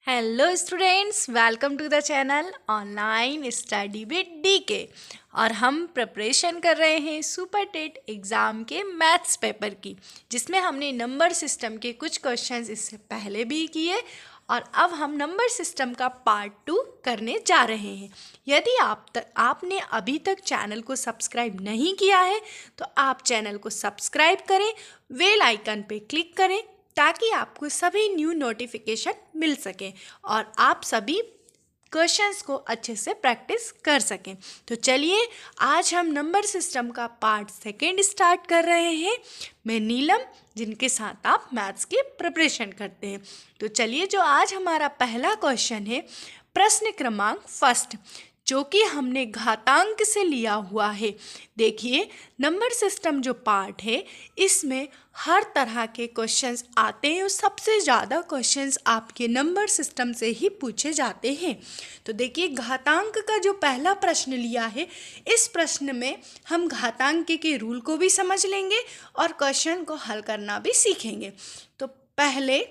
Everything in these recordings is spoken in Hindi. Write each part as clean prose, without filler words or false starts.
Hello students, welcome to the channel online study with DK. और हम प्रिपरेशन कर रहे हैं सुपर टेट एग्ज़ाम के मैथ्स पेपर की, जिसमें हमने नंबर सिस्टम के कुछ क्वेश्चंस इससे पहले भी किए और अब हम नंबर सिस्टम का पार्ट 2 करने जा रहे हैं। यदि आपने अभी तक चैनल को सब्सक्राइब नहीं किया है तो आप चैनल को सब्सक्राइब करें, बेल आइकन पे क्लिक करें ताकि आपको सभी न्यू नोटिफिकेशन मिल सकें और आप सभी क्वेश्चंस को अच्छे से प्रैक्टिस कर सकें। तो चलिए आज हम नंबर सिस्टम का पार्ट 2 स्टार्ट कर रहे हैं। मैं नीलम, जिनके साथ आप मैथ्स की प्रिपरेशन करते हैं। तो चलिए, जो आज हमारा पहला क्वेश्चन है, प्रश्न क्रमांक फर्स्ट, जो कि हमने घातांक से लिया हुआ है। देखिए, नंबर सिस्टम जो पार्ट है इसमें हर तरह के क्वेश्चंस आते हैं और सबसे ज़्यादा क्वेश्चंस आपके नंबर सिस्टम से ही पूछे जाते हैं। तो देखिए, घातांक का जो पहला प्रश्न लिया है, इस प्रश्न में हम घातांक के रूल को भी समझ लेंगे और क्वेश्चन को हल करना भी सीखेंगे। तो पहले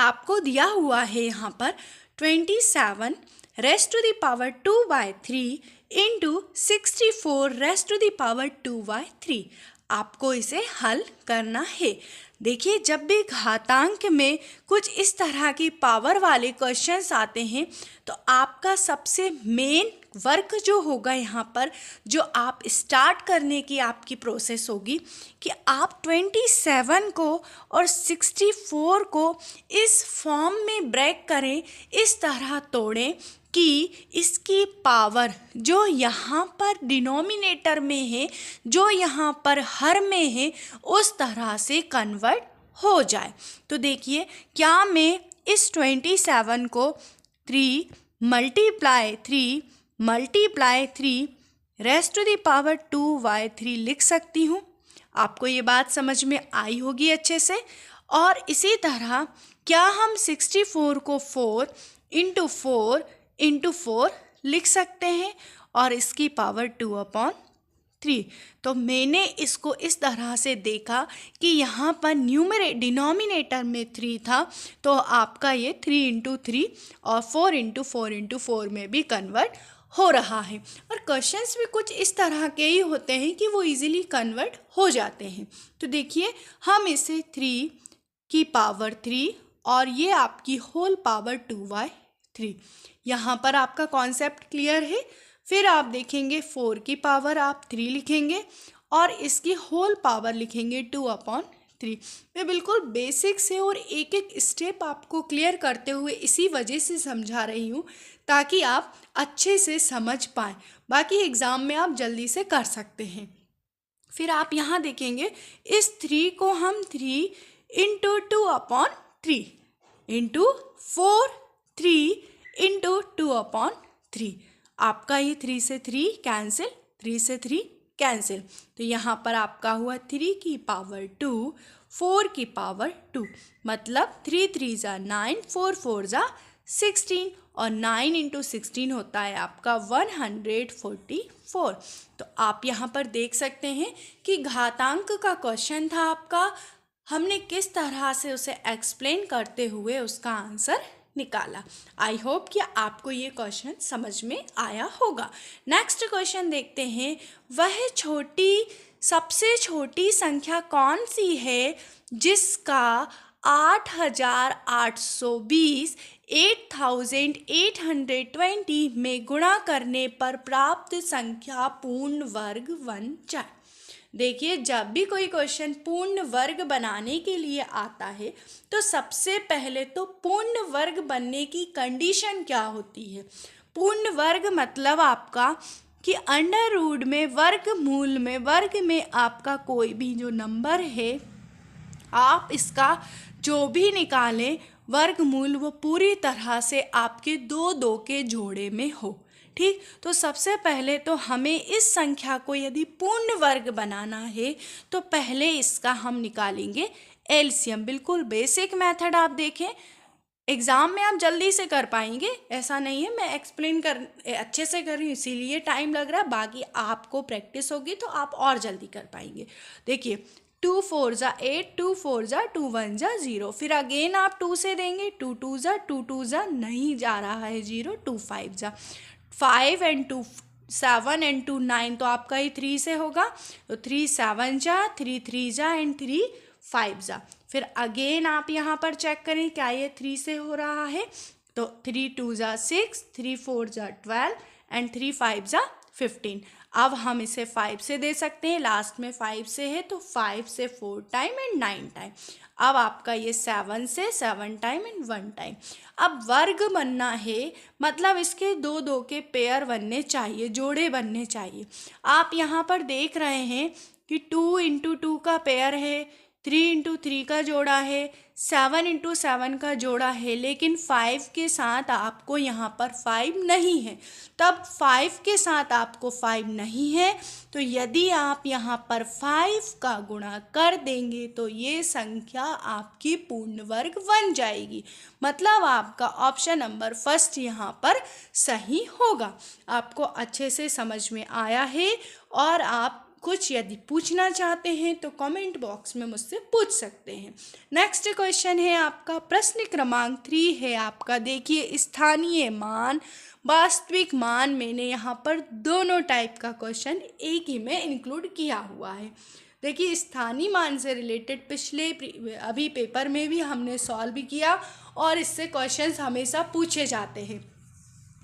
आपको दिया हुआ है यहाँ पर 27 raised to the power 2/3 into 64 raised to the power 2/3। आपको इसे हल करना है। देखिए, जब भी घातांक में कुछ इस तरह की पावर वाले क्वेश्चंस आते हैं तो आपका सबसे मेन वर्क जो होगा यहाँ पर, जो आप स्टार्ट करने की आपकी प्रोसेस होगी कि आप 27 को और 64 को इस फॉर्म में ब्रेक करें, इस तरह तोड़ें कि इसकी पावर जो यहाँ पर डिनोमिनेटर में है, जो यहाँ पर हर में है, उस तरह से कन्वर्ट हो जाए। तो देखिए, क्या मैं इस 27 को 3 multiply 3 raised to the power 2/3 लिख सकती हूँ। आपको ये बात समझ में आई होगी अच्छे से। और इसी तरह क्या हम 64 को 4 इंटू 4 लिख सकते हैं और इसकी पावर 2/3। तो मैंने इसको इस तरह से देखा कि यहाँ पर डिनोमिनेटर में 3 था, तो आपका ये 3 इंटू 3 और 4 इंटू 4 इंटू 4 में भी कन्वर्ट हो रहा है। और क्वेश्चंस भी कुछ इस तरह के ही होते हैं कि वो इजीली कन्वर्ट हो जाते हैं। तो देखिए, हम इसे 3 की पावर 3 और ये आपकी होल पावर 2/3, यहाँ पर आपका कॉन्सेप्ट क्लियर है। फिर आप देखेंगे 4 की पावर आप 3 लिखेंगे और इसकी होल पावर लिखेंगे 2/3। मैं बिल्कुल बेसिक से और एक एक स्टेप आपको क्लियर करते हुए इसी वजह से समझा रही हूँ ताकि आप अच्छे से समझ पाएँ। बाकी एग्ज़ाम में आप जल्दी से कर सकते हैं। फिर आप यहाँ देखेंगे, इस 3 को हम 3 इंटू 2/3 इंटू 4 3 इंटू 2/3। आपका ये 3 से 3 कैंसिल, 3 से 3 कैंसिल। तो यहाँ पर आपका हुआ 3 की पावर 2, 4 की पावर 2, मतलब 3 3 ज़ा 9, 4 4 ज़ा 16 और 9 इंटू 16 होता है आपका 144। तो आप यहाँ पर देख सकते हैं कि घातांक का क्वेश्चन था आपका, हमने किस तरह से उसे एक्सप्लेन करते हुए उसका आंसर निकाला। आई होप कि आपको ये क्वेश्चन समझ में आया होगा। नेक्स्ट क्वेश्चन देखते हैं, वह सबसे छोटी संख्या कौन सी है जिसका 8820 8820 में गुणा करने पर प्राप्त संख्या पूर्ण वर्ग बन जाए। देखिए, जब भी कोई क्वेश्चन पूर्ण वर्ग बनाने के लिए आता है तो सबसे पहले तो पूर्ण वर्ग बनने की कंडीशन क्या होती है। पूर्ण वर्ग मतलब आपका कि अंडर रूट में वर्गमूल में वर्ग में आपका कोई भी जो नंबर है, आप इसका जो भी निकालें वर्गमूल, वो पूरी तरह से आपके 2 के जोड़े में हो। ठीक, तो सबसे पहले तो हमें इस संख्या को यदि पूर्ण वर्ग बनाना है तो पहले इसका हम निकालेंगे एलसीएम। बिल्कुल बेसिक मेथड आप देखें, एग्ज़ाम में आप जल्दी से कर पाएंगे, ऐसा नहीं है। मैं एक्सप्लेन अच्छे से कर रही हूँ इसीलिए टाइम लग रहा है, बाकी आपको प्रैक्टिस होगी तो आप और जल्दी कर पाएंगे। देखिए, 2 4 जा 8, 2 4 जा 2 1 जा 0। फिर अगेन आप 2 से देंगे, 2 2 जा 2 2 जा नहीं जा रहा है 0, 2 5 जा 5 एंड 2 7 एंड 2 9, तो आपका ही 3 से होगा, तो 3 7 जा 3 3 जा एंड 3 5 जा। फिर अगेन आप यहाँ पर चेक करें क्या ये 3 से हो रहा है, तो 3 2 जा 6, 3 4 जा 12 एंड 3 5 जा 15। अब हम इसे 5 से दे सकते हैं, लास्ट में 5 से है तो 5 से 4 टाइम एंड 9 टाइम। अब आपका ये 7 से 7 टाइम एंड 1 टाइम। अब वर्ग बनना है, मतलब इसके दो दो के पेयर बनने चाहिए, जोड़े बनने चाहिए। आप यहाँ पर देख रहे हैं कि 2 इंटू 2 का पेयर है, 3 इंटू 3 का जोड़ा है, 7 इंटू 7 का जोड़ा है, लेकिन 5 के साथ आपको यहाँ पर 5 नहीं है। तब 5 के साथ आपको 5 नहीं है, तो यदि आप यहाँ पर 5 का गुणा कर देंगे तो ये संख्या आपकी पूर्ण वर्ग बन जाएगी। मतलब आपका ऑप्शन नंबर फर्स्ट यहाँ पर सही होगा। आपको अच्छे से समझ में आया है, और आप कुछ यदि पूछना चाहते हैं तो कमेंट बॉक्स में मुझसे पूछ सकते हैं। नेक्स्ट क्वेश्चन है आपका प्रश्न क्रमांक 3 है आपका। देखिए स्थानीय मान, वास्तविक मान, मैंने यहाँ पर दोनों टाइप का क्वेश्चन एक ही में इंक्लूड किया हुआ है। देखिए स्थानीय मान से रिलेटेड पिछले अभी पेपर में भी हमने सॉल्व भी किया, और इससे क्वेश्चंस हमेशा पूछे जाते हैं।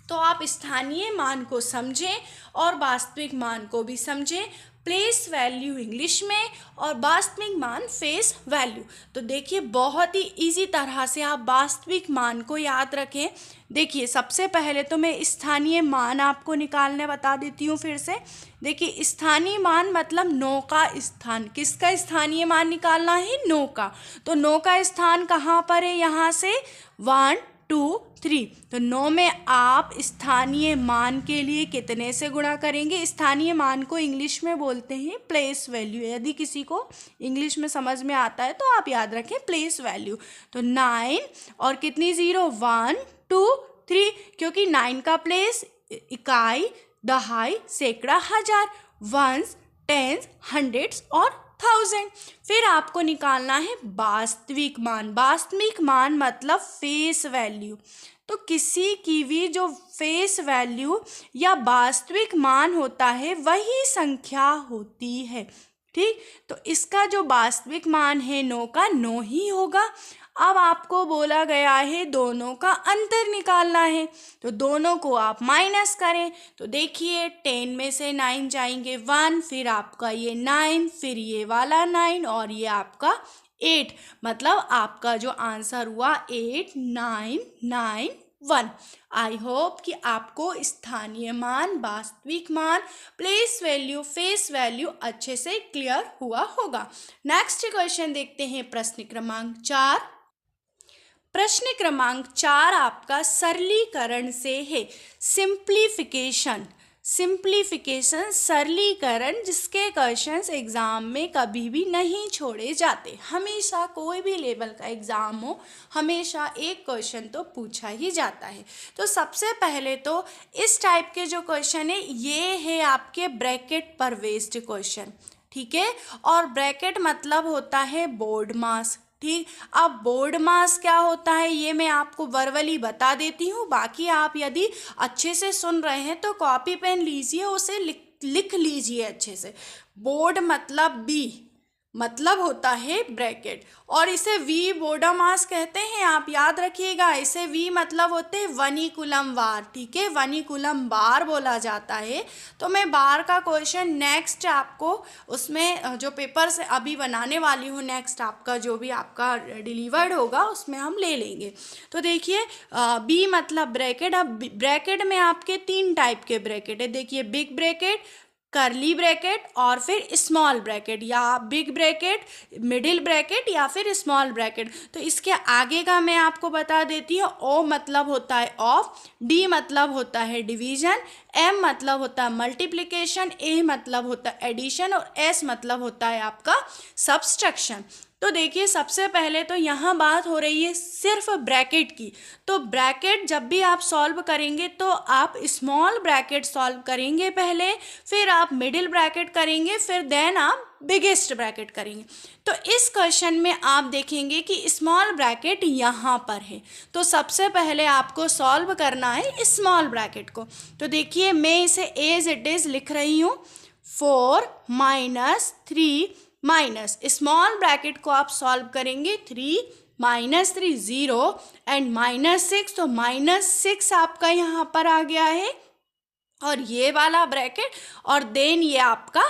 तो आप स्थानीय मान को समझें और वास्तविक मान को भी समझें। प्लेस वैल्यू इंग्लिश में और वास्तविक मान फेस वैल्यू। तो देखिए बहुत ही इजी तरह से आप वास्तविक मान को याद रखें। देखिए सबसे पहले तो मैं स्थानीय मान आपको निकालने बता देती हूँ फिर से। देखिए स्थानीय मान मतलब 9 का स्थान, किसका स्थानीय मान निकालना है? 9 का। तो 9 का स्थान कहाँ पर है? यहाँ से 1 2 3, तो 9 में आप स्थानीय मान के लिए कितने से गुणा करेंगे? स्थानीय मान को इंग्लिश में बोलते हैं प्लेस वैल्यू। यदि किसी को इंग्लिश में समझ में आता है तो आप याद रखें प्लेस वैल्यू। तो 9 और कितनी 0, 1 2 3, क्योंकि 9 का प्लेस इकाई, दहाई, सैकड़ा, हजार, वंस, टेंस, हंड्रेड्स और 1000। फिर आपको निकालना है वास्तविक मान। वास्तविक मान मतलब फेस वैल्यू। तो किसी की भी जो फेस वैल्यू या वास्तविक मान होता है वही संख्या होती है। ठीक, तो इसका जो वास्तविक मान है 9 का 9 ही होगा। अब आपको बोला गया है दोनों का अंतर निकालना है, तो दोनों को आप माइनस करें। तो देखिए 10 में से 9 जाएंगे 1, फिर आपका ये 9, फिर ये वाला 9 और ये आपका 8, मतलब आपका जो आंसर हुआ 8 9 9 1। आई होप कि आपको स्थानीय मान, वास्तविक मान, प्लेस वैल्यू, फेस वैल्यू अच्छे से क्लियर हुआ होगा। नेक्स्ट क्वेश्चन देखते हैं प्रश्न क्रमांक 4। प्रश्न क्रमांक 4 आपका सरलीकरण से है। सिंप्लीफिकेशन, सिंप्लीफिकेशन सरलीकरण, जिसके क्वेश्चंस एग्ज़ाम में कभी भी नहीं छोड़े जाते। हमेशा कोई भी लेवल का एग्ज़ाम हो, हमेशा एक क्वेश्चन तो पूछा ही जाता है। तो सबसे पहले तो इस टाइप के जो क्वेश्चन है ये है आपके ब्रैकेट पर बेस्ड क्वेश्चन। ठीक है, और ब्रैकेट मतलब होता है बोर्ड मास। ठीक, अब बोर्ड मास क्या होता है ये मैं आपको वर्बली बता देती हूँ, बाकी आप यदि अच्छे से सुन रहे हैं तो कॉपी पेन लीजिए, उसे लिख लीजिए अच्छे से। बोर्ड मतलब बी, मतलब होता है ब्रैकेट, और इसे वी बोर्ड मास कहते हैं। आप याद रखिएगा, इसे वी मतलब होते हैं वनिकुलम बार। ठीक है, वनिकुलम बार बोला जाता है। तो मैं बार का क्वेश्चन नेक्स्ट आपको उसमें जो पेपर से अभी बनाने वाली हूँ, नेक्स्ट आपका जो भी आपका डिलीवर्ड होगा उसमें हम ले लेंगे। तो देखिए बी मतलब ब्रैकेट। अब ब्रैकेट में आपके 3 टाइप के ब्रैकेट है। देखिए बिग ब्रैकेट, करली ब्रैकेट और फिर स्मॉल ब्रैकेट, या बिग ब्रैकेट, मिडिल ब्रैकेट या फिर स्मॉल ब्रैकेट। तो इसके आगे का मैं आपको बता देती हूँ। ओ मतलब होता है ऑफ, डी मतलब होता है डिवीजन, एम मतलब होता है मल्टीप्लिकेशन, ए मतलब होता है एडिशन और एस मतलब होता है आपका सब्सट्रैक्शन। तो देखिए सबसे पहले तो यहाँ बात हो रही है सिर्फ ब्रैकेट की। तो ब्रैकेट जब भी आप सॉल्व करेंगे तो आप स्मॉल ब्रैकेट सॉल्व करेंगे पहले, फिर आप मिडिल ब्रैकेट करेंगे, फिर देन आप बिगेस्ट ब्रैकेट करेंगे। तो इस क्वेश्चन में आप देखेंगे कि स्मॉल ब्रैकेट यहाँ पर है, तो सबसे पहले आपको सॉल्व करना है स्मॉल ब्रैकेट को। तो देखिए मैं इसे एज इट इज़ लिख रही हूँ, 4 माइनस 3 माइनस स्मॉल ब्रैकेट को आप सॉल्व करेंगे, 3 माइनस 3 0 एंड माइनस 6, तो माइनस 6 आपका यहाँ पर आ गया है और ये वाला ब्रैकेट, और देन ये आपका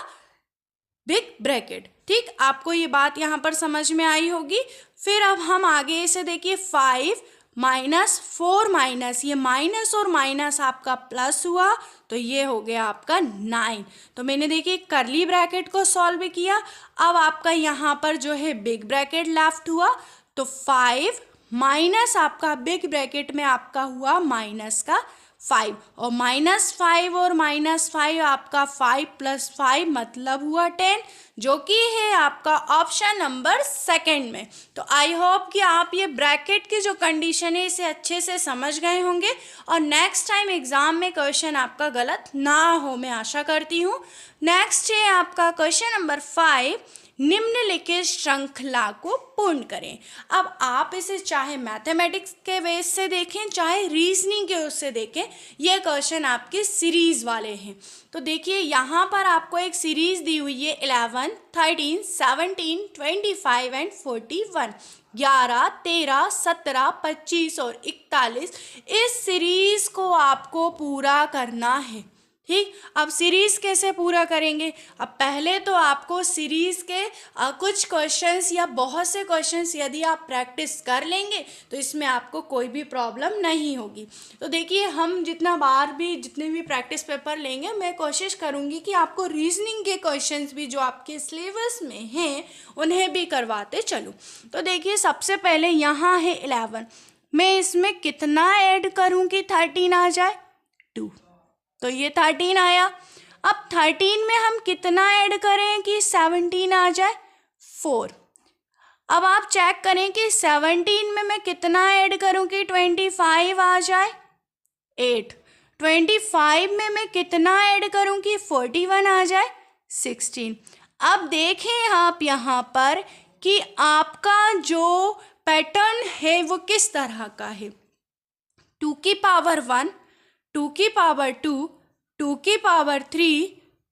बिग ब्रैकेट। ठीक, आपको ये बात यहाँ पर समझ में आई होगी। फिर अब हम आगे इसे देखिए, 5 माइनस 4 माइनस, ये माइनस और माइनस आपका प्लस हुआ, तो ये हो गया आपका 9। तो मैंने देखिए करली ब्रैकेट को सॉल्व किया। अब आपका यहाँ पर जो है बिग ब्रैकेट लेफ्ट हुआ, तो 5 माइनस आपका बिग ब्रैकेट में आपका हुआ माइनस का 5, और -5 और -5 आपका 5 + 5 मतलब हुआ 10, जो कि है आपका ऑप्शन नंबर सेकंड में। तो आई होप कि आप ये ब्रैकेट की जो कंडीशन है इसे अच्छे से समझ गए होंगे और नेक्स्ट टाइम एग्जाम में क्वेश्चन आपका गलत ना हो, मैं आशा करती हूँ। नेक्स्ट है आपका क्वेश्चन नंबर 5, निम्नलिखित श्रृंखला को पूर्ण करें। अब आप इसे चाहे मैथमेटिक्स के बेस से देखें, चाहे रीजनिंग के उससे देखें, ये क्वेश्चन आपके सीरीज वाले हैं। तो देखिए यहाँ पर आपको एक सीरीज दी हुई है, 11, 13, 17, 25 एंड 41, 11, 13, 17, 25 और 41। इस सीरीज को आपको पूरा करना है। ठीक, अब सीरीज़ कैसे पूरा करेंगे? अब पहले तो आपको सीरीज़ के कुछ क्वेश्चंस या बहुत से क्वेश्चंस यदि आप प्रैक्टिस कर लेंगे तो इसमें आपको कोई भी प्रॉब्लम नहीं होगी। तो देखिए हम जितने भी प्रैक्टिस पेपर लेंगे, मैं कोशिश करूँगी कि आपको रीजनिंग के क्वेश्चंस भी जो आपके सिलेबस में हैं उन्हें भी करवाते चलूँ। तो देखिए सबसे पहले यहाँ है 11, मैं इसमें कितना ऐड करूँ कि 13 आ जाए? 2, तो ये 13 आया। अब 13 में हम कितना ऐड करें कि 17 आ जाए? 4। अब आप चेक करें कि 17 में मैं कितना ऐड करूं कि 25 आ जाए? 8। 25 में मैं कितना ऐड करूं कि 41 आ जाए? 16। अब देखें आप यहाँ पर कि आपका जो पैटर्न है वो किस तरह का है। 2 की पावर 1, 2 की पावर 2, 2 की पावर 3,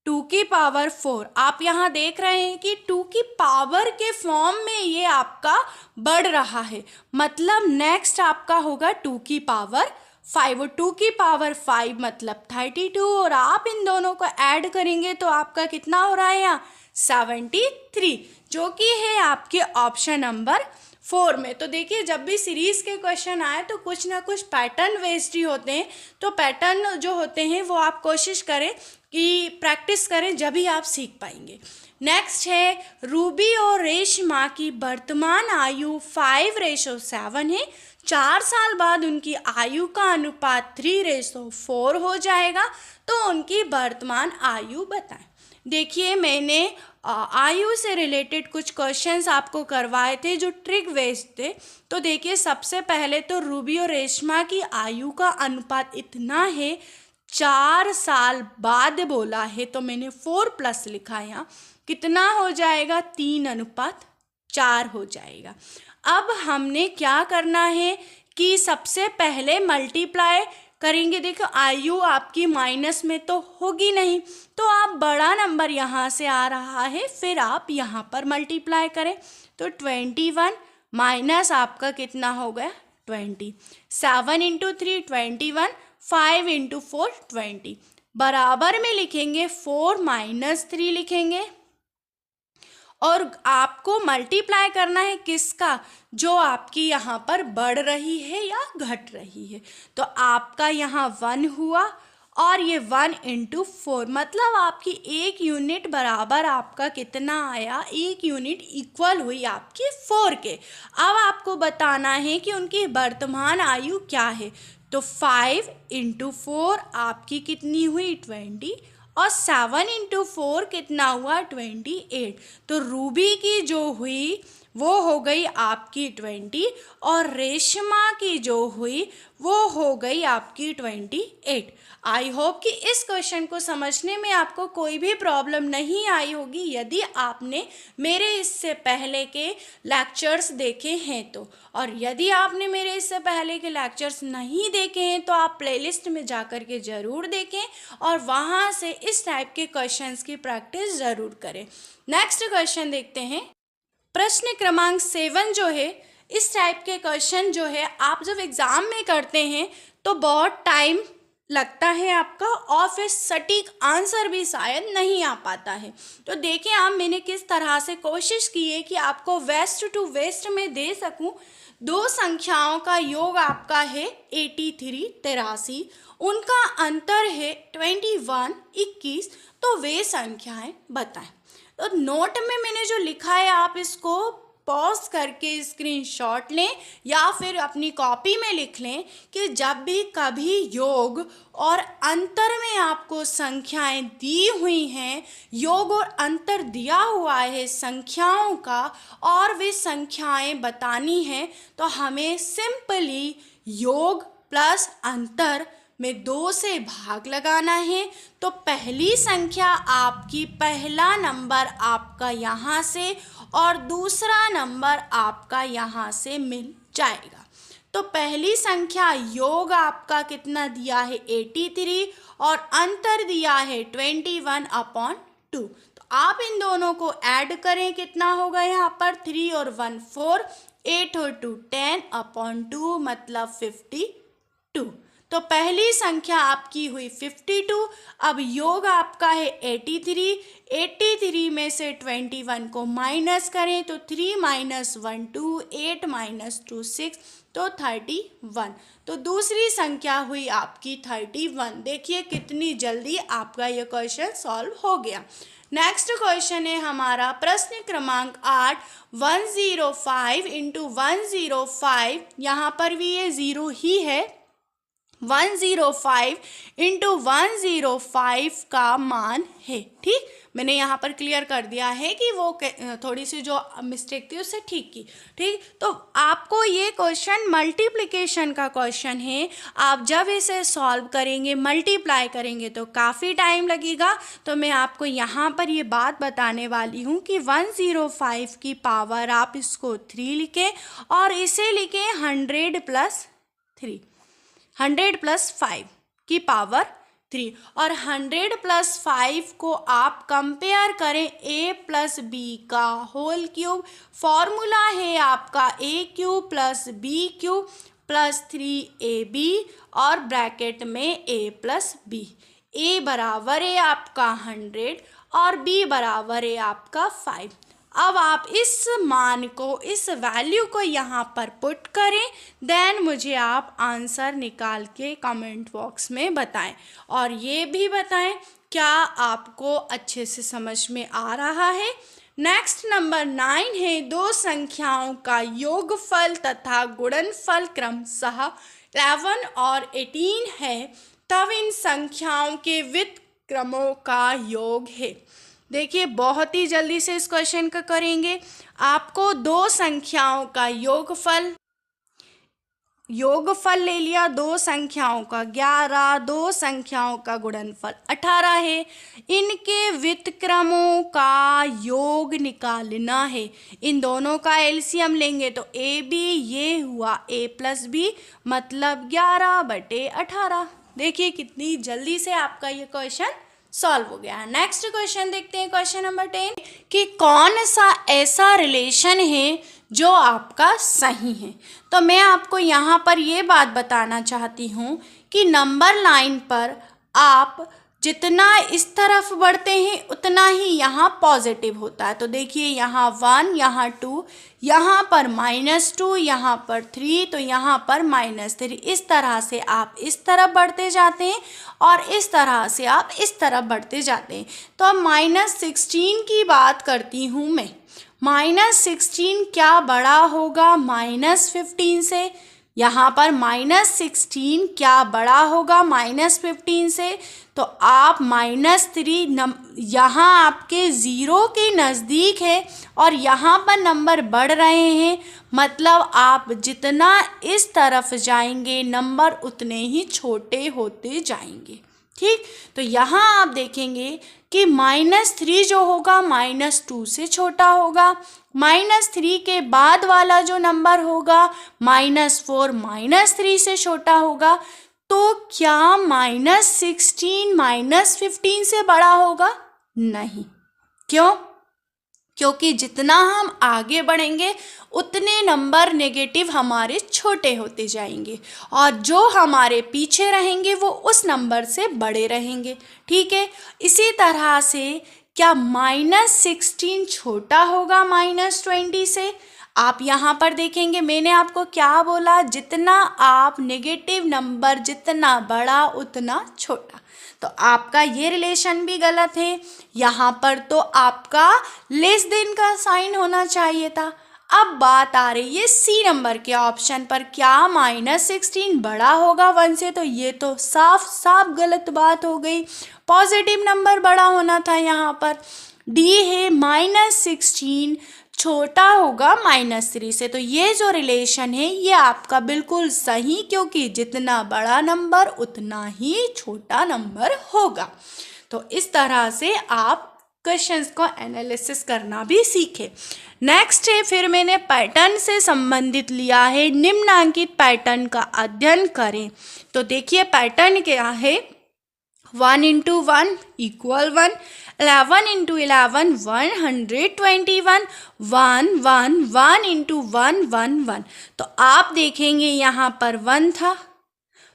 2 की पावर 4। आप यहाँ देख रहे हैं कि 2 की पावर के फॉर्म में ये आपका बढ़ रहा है, मतलब नेक्स्ट आपका होगा 2 की पावर 5, और 2 की पावर 5 मतलब 32, और आप इन दोनों को ऐड करेंगे तो आपका कितना हो रहा है यहाँ? 73, जो कि है आपके ऑप्शन नंबर 4 में। तो देखिए जब भी सीरीज़ के क्वेश्चन आए तो कुछ ना कुछ पैटर्न बेस्ड ही होते हैं, तो पैटर्न जो होते हैं वो आप कोशिश करें कि प्रैक्टिस करें, जब भी आप सीख पाएंगे। नेक्स्ट है रूबी और रेशमा की वर्तमान आयु 5:7 है। 4 साल बाद उनकी आयु का अनुपात 3:4 हो जाएगा, तो उनकी वर्तमान आयु बताएं। देखिए मैंने आयु से रिलेटेड कुछ क्वेश्चंस आपको करवाए थे जो ट्रिक बेस्ड थे। तो देखिए सबसे पहले तो रूबी और रेशमा की आयु का अनुपात इतना है, 4 साल बाद बोला है तो मैंने 4+ लिखा है यहाँ, कितना हो जाएगा? 3:4 हो जाएगा। अब हमने क्या करना है कि सबसे पहले मल्टीप्लाई करेंगे। देखो आयु आपकी माइनस में तो होगी नहीं, तो आप बड़ा नंबर यहाँ से आ रहा है, फिर आप यहाँ पर मल्टीप्लाई करें तो 21 माइनस आपका कितना हो गया? 20। 7 × 3 21, 5 × 4 20, बराबर में लिखेंगे 4 - 3 लिखेंगे, और आपको मल्टीप्लाई करना है किसका? जो आपकी यहाँ पर बढ़ रही है या घट रही है। तो आपका यहाँ 1 हुआ और ये 1 × 4, मतलब आपकी 1 यूनिट बराबर आपका कितना आया? 1 यूनिट इक्वल हुई आपकी 4 के। अब आपको बताना है कि उनकी वर्तमान आयु क्या है। तो 5 × 4 आपकी कितनी हुई? 20, और 7 × 4 कितना हुआ? 28। तो रूबी की जो हुई वो हो गई आपकी 20 और रेशमा की जो हुई वो हो गई आपकी 28। आई होप कि इस क्वेश्चन को समझने में आपको कोई भी प्रॉब्लम नहीं आई होगी यदि आपने मेरे इससे पहले के लेक्चर्स देखे हैं तो। और यदि आपने मेरे इससे पहले के लेक्चर्स नहीं देखे हैं तो आप प्लेलिस्ट में जा कर के ज़रूर देखें और वहाँ से इस टाइप के क्वेश्चंस की प्रैक्टिस ज़रूर करें। नेक्स्ट क्वेश्चन देखते हैं। प्रश्न क्रमांक 7 जो है, इस टाइप के क्वेश्चन जो है आप जब एग्ज़ाम में करते हैं तो बहुत टाइम लगता है आपका और फिर सटीक आंसर भी शायद नहीं आ पाता है। तो देखिए आप मैंने किस तरह से कोशिश की है कि आपको वेस्ट टू वेस्ट में दे सकूं। दो संख्याओं का योग आपका है 83 83, उनका अंतर है 21 21, तो वे संख्याएं बताएं। तो नोट में मैंने जो लिखा है आप इसको पॉज करके स्क्रीनशॉट लें या फिर अपनी कॉपी में लिख लें कि जब भी कभी योग और अंतर में आपको संख्याएं दी हुई हैं, योग और अंतर दिया हुआ है संख्याओं का और वे संख्याएं बतानी हैं, तो हमें सिंपली योग प्लस अंतर में 2 से भाग लगाना है। तो पहली संख्या आपकी, पहला नंबर आपका यहाँ से और दूसरा नंबर आपका यहाँ से मिल जाएगा। तो पहली संख्या योग आपका कितना दिया है 83 और अंतर दिया है 21/2। तो आप इन दोनों को ऐड करें, कितना होगा यहाँ पर 3 और 1 4, 8 और 2 10/2 मतलब 52। तो पहली संख्या आपकी हुई 52। अब योग आपका है 83, 83 में से 21 को माइनस करें तो 3 - 1 2, 8 - 2 6, तो 31। तो दूसरी संख्या हुई आपकी 31। देखिए कितनी जल्दी आपका ये क्वेश्चन सॉल्व हो गया। नेक्स्ट क्वेश्चन है हमारा प्रश्न क्रमांक 8, 105 × 105, यहाँ पर भी ये 0 ही है। 105 × 105 का मान है। ठीक, मैंने यहाँ पर क्लियर कर दिया है कि वो थोड़ी सी जो मिस्टेक थी उससे ठीक की। ठीक, तो आपको ये क्वेश्चन मल्टीप्लिकेशन का क्वेश्चन है। आप जब इसे सॉल्व करेंगे, मल्टीप्लाई करेंगे तो काफ़ी टाइम लगेगा। तो मैं आपको यहाँ पर ये बात बताने वाली हूँ कि 105 की पावर आप इसको 3 लिखें और इसे लिखें 100 + 3, 100 + 5 की पावर 3, और 100 + 5 को आप कंपेयर करें a + b का होल क्यूब। फॉर्मूला है आपका a³ + b³ + 3ab और ब्रैकेट में a + b। a बराबर है आपका 100 और b बराबर है आपका 5। अब आप इस मान को, इस वैल्यू को यहाँ पर पुट करें, देन मुझे आप आंसर निकाल के कमेंट बॉक्स में बताएं और ये भी बताएं क्या आपको अच्छे से समझ में आ रहा है। नेक्स्ट नंबर 9 है, दो संख्याओं का योगफल तथा गुणनफल क्रमशः 11 और 18 है, तब इन संख्याओं के व्युत्क्रमों का योग है। देखिए बहुत ही जल्दी से इस क्वेश्चन का करेंगे। आपको दो संख्याओं का योगफल ले लिया, दो संख्याओं का 11, दो संख्याओं का गुणनफल 18 है। इनके व्युत्क्रमों का योग निकालना है। इन दोनों का एलसीएम लेंगे तो ए बी, ये हुआ a + b मतलब 11/18। देखिए कितनी जल्दी से आपका ये क्वेश्चन सॉल्व हो गया है। नेक्स्ट क्वेश्चन देखते हैं, क्वेश्चन नंबर 10 कि कौन सा ऐसा रिलेशन है जो आपका सही है। तो मैं आपको यहाँ पर ये बात बताना चाहती हूँ कि नंबर लाइन पर आप जितना इस तरफ बढ़ते हैं उतना ही यहाँ पॉजिटिव होता है। तो देखिए यहाँ 1, यहाँ 2, यहाँ पर -2, यहाँ पर 3, तो यहाँ पर -3। इस तरह से आप इस तरफ बढ़ते जाते हैं और इस तरह से आप इस तरफ बढ़ते जाते हैं। तो अब -16 की बात करती हूँ मैं। -16 क्या बड़ा होगा -15 से? यहाँ पर -16 क्या बड़ा होगा -15 से? तो आप -3 यहाँ आपके ज़ीरो के नज़दीक है और यहाँ पर नंबर बढ़ रहे हैं, मतलब आप जितना इस तरफ जाएंगे नंबर उतने ही छोटे होते जाएंगे। ठीक, तो यहाँ आप देखेंगे कि -3 जो होगा -2 से छोटा होगा, -3 के बाद वाला जो नंबर होगा -4 -3 से छोटा होगा। तो क्या -16 -15 से बड़ा होगा? नहीं। क्यों? क्योंकि जितना हम आगे बढ़ेंगे उतने नंबर नेगेटिव हमारे छोटे होते जाएंगे और जो हमारे पीछे रहेंगे वो उस नंबर से बड़े रहेंगे। ठीक है, इसी तरह से क्या -16 छोटा होगा -20 से? आप यहाँ पर देखेंगे मैंने आपको क्या बोला, जितना आप नेगेटिव नंबर जितना बड़ा उतना छोटा। तो आपका ये रिलेशन भी गलत है। यहाँ पर तो आपका लेस देन का साइन होना चाहिए था। अब बात आ रही है सी नंबर के ऑप्शन पर, क्या -16 बड़ा होगा 1 से? तो ये तो साफ साफ गलत बात हो गई, पॉजिटिव नंबर बड़ा होना था यहाँ पर। डी है -16 छोटा होगा -3 से। तो ये जो रिलेशन है ये आपका बिल्कुल सही, क्योंकि जितना बड़ा नंबर उतना ही छोटा नंबर होगा। तो इस तरह से आप क्वेश्चंस को एनालिसिस करना भी सीखें। नेक्स्ट है, फिर मैंने पैटर्न से संबंधित लिया है, निम्नांकित पैटर्न का अध्ययन करें। तो देखिए पैटर्न क्या है, 1 × 1 = 1, 11 × 11 121, 1 1 1 × 1 1 1। तो आप देखेंगे यहाँ पर 1 था,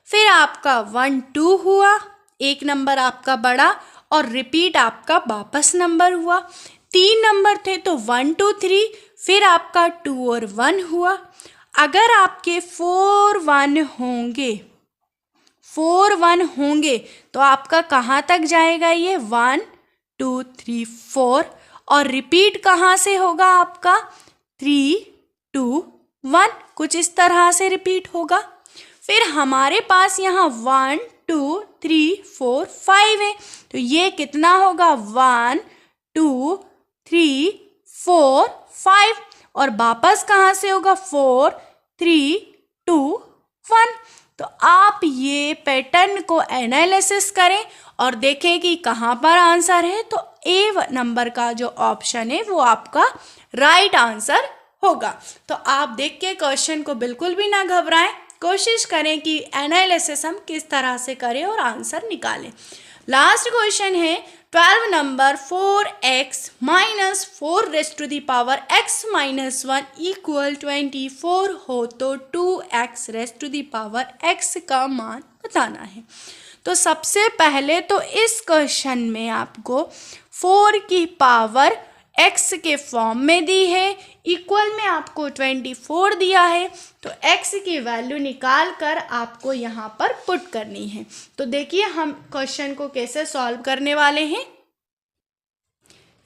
फिर आपका 1 2 हुआ, एक नंबर आपका बड़ा और रिपीट आपका वापस नंबर हुआ। 3 नंबर थे तो 1 2 3, फिर आपका 2 और 1 हुआ। अगर आपके 4 1 होंगे, 4 1 होंगे तो आपका कहाँ तक जाएगा ये 1 2 3 4, और रिपीट कहाँ से होगा आपका 3 2 1, कुछ इस तरह से रिपीट होगा। फिर हमारे पास यहाँ 1 2 3 4 5 है, तो ये कितना होगा 1 2 3 4 5, और वापस कहाँ से होगा 4 3 2 1। तो आप ये पैटर्न को एनालिसिस करें और देखें कि कहाँ पर आंसर है। तो ए नंबर का जो ऑप्शन है वो आपका राइट आंसर होगा। तो आप देख के क्वेश्चन को बिल्कुल भी ना घबराएं, कोशिश करें कि एनालिसिस हम किस तरह से करें और आंसर निकालें। लास्ट क्वेश्चन है 12 number 4x - 4 raised to the power x - 1 = 24 हो तो 2x raised to the power x का मान बताना है। तो सबसे पहले तो इस क्वेश्चन में आपको 4 की पावर x के फॉर्म में दी है, इक्वल में आपको 24 दिया है, तो x की वैल्यू निकाल कर आपको यहाँ पर पुट करनी है। तो देखिए हम क्वेश्चन को कैसे सॉल्व करने वाले हैं।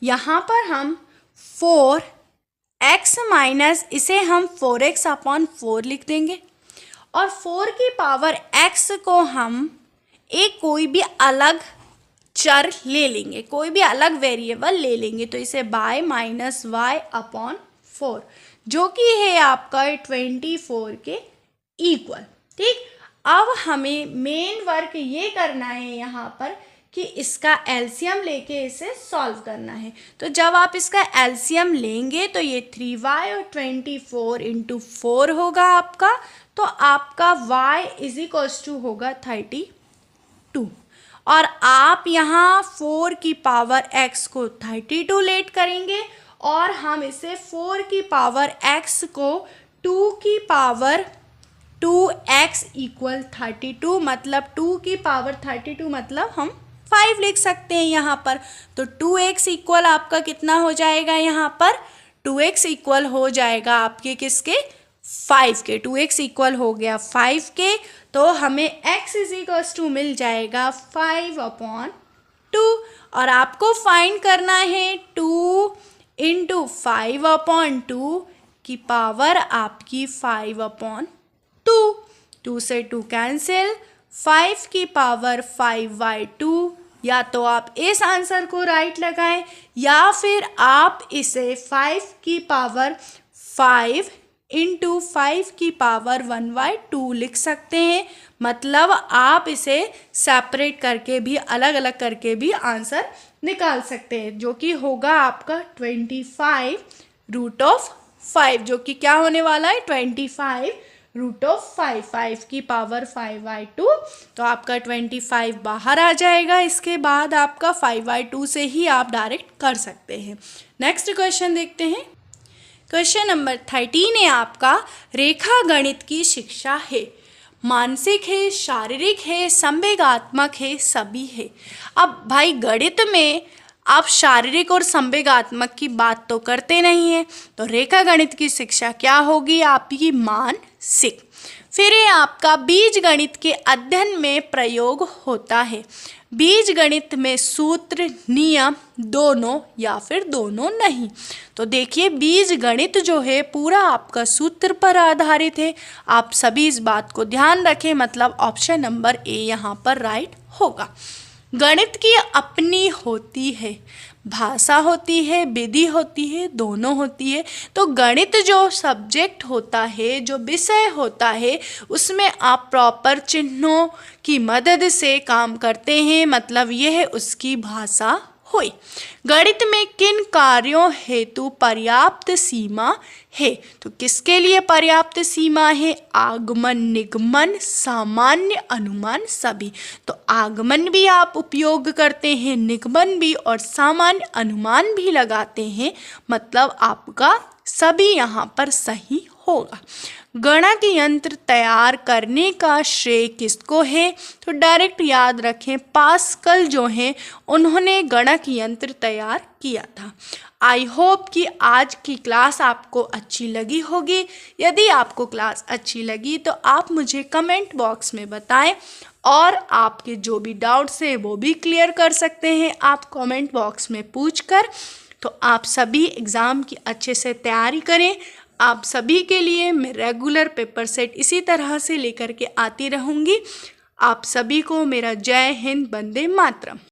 यहाँ पर हम 4x माइनस इसे हम 4x/4 लिख देंगे, और 4 की पावर x को हम एक कोई भी अलग चर ले लेंगे, कोई भी अलग वेरिएबल ले लेंगे, तो इसे y - y/4 जो कि है आपका 24 के इक्वल। ठीक, अब हमें मेन वर्क ये करना है यहाँ पर कि इसका एलसीएम लेके इसे सॉल्व करना है। तो जब आप इसका एलसीएम लेंगे तो ये 3y और 24 × 4 होगा आपका, तो आपका y = होगा 32, और आप यहाँ 4 की पावर x को 32 लेट करेंगे, और हम इसे 4 की पावर x को 2 की पावर 2x = 32, मतलब 2 की पावर 32 मतलब हम 5 लिख सकते हैं यहाँ पर। तो 2x = आपका कितना हो जाएगा, यहाँ पर 2x = हो जाएगा आपके किसके 5 के, 2x = हो गया 5 के, तो हमें x = मिल जाएगा 5/2, और आपको फाइंड करना है 2 × 5/2 की पावर आपकी 5/2 2, 2 से 2 कैंसिल, 5 की पावर 5/2। या तो आप इस आंसर को राइट लगाएं या फिर आप इसे 5 की पावर 5 इंटू 5 की पावर 1/2 लिख सकते हैं। मतलब आप इसे सेपरेट करके भी, अलग अलग करके भी आंसर निकाल सकते हैं, जो कि होगा आपका 25√5, जो कि क्या होने वाला है 25√5, 5 की पावर 5/2। तो आपका 25 बाहर आ जाएगा। इसके बाद आपका 5/2 से ही आप डायरेक्ट कर सकते हैं। नेक्स्ट क्वेश्चन देखते हैं। क्वेश्चन नंबर 13 है आपका, रेखा गणित की शिक्षा है, मानसिक है, शारीरिक है, संवेगात्मक है, सभी है। अब भाई गणित में आप शारीरिक और संवेगात्मक की बात तो करते नहीं हैं, तो रेखा गणित की शिक्षा क्या होगी आपकी? मानसिक। फिर ये आपका बीज गणित के अध्ययन में प्रयोग होता है। बीज गणित में सूत्र, नियम दोनों या फिर दोनों नहीं। तो देखिए बीज गणित जो है पूरा आपका सूत्र पर आधारित है। आप सभी इस बात को ध्यान रखें, मतलब ऑप्शन नंबर ए यहाँ पर राइट होगा। गणित की अपनी होती है, भाषा होती है, विधि होती है, दोनों होती है। तो गणित जो सब्जेक्ट होता है, जो विषय होता है, उसमें आप प्रॉपर चिन्हों की मदद से काम करते हैं, मतलब यह उसकी भाषा हुई। गणित में किन कार्यों हेतु पर्याप्त सीमा है? तो किसके लिए पर्याप्त सीमा है? आगमन, निगमन, सामान्य, अनुमान, सभी। तो आगमन भी आप उपयोग करते हैं, निगमन भी, और सामान्य अनुमान भी लगाते हैं, मतलब आपका सभी यहाँ पर सही होगा। गणक यंत्र तैयार करने का श्रेय किसको है? तो डायरेक्ट याद रखें, पास्कल जो हैं उन्होंने गणक यंत्र तैयार किया था। आई होप कि आज की क्लास आपको अच्छी लगी होगी। यदि आपको क्लास अच्छी लगी तो आप मुझे कमेंट बॉक्स में बताएं, और आपके जो भी डाउट्स हैं वो भी क्लियर कर सकते हैं आप कमेंट बॉक्स में पूछकर। तो आप सभी एग्ज़ाम की अच्छे से तैयारी करें। आप सभी के लिए मैं रेगुलर पेपर सेट इसी तरह से लेकर के आती रहूँगी। आप सभी को मेरा जय हिंद, वंदे मातरम।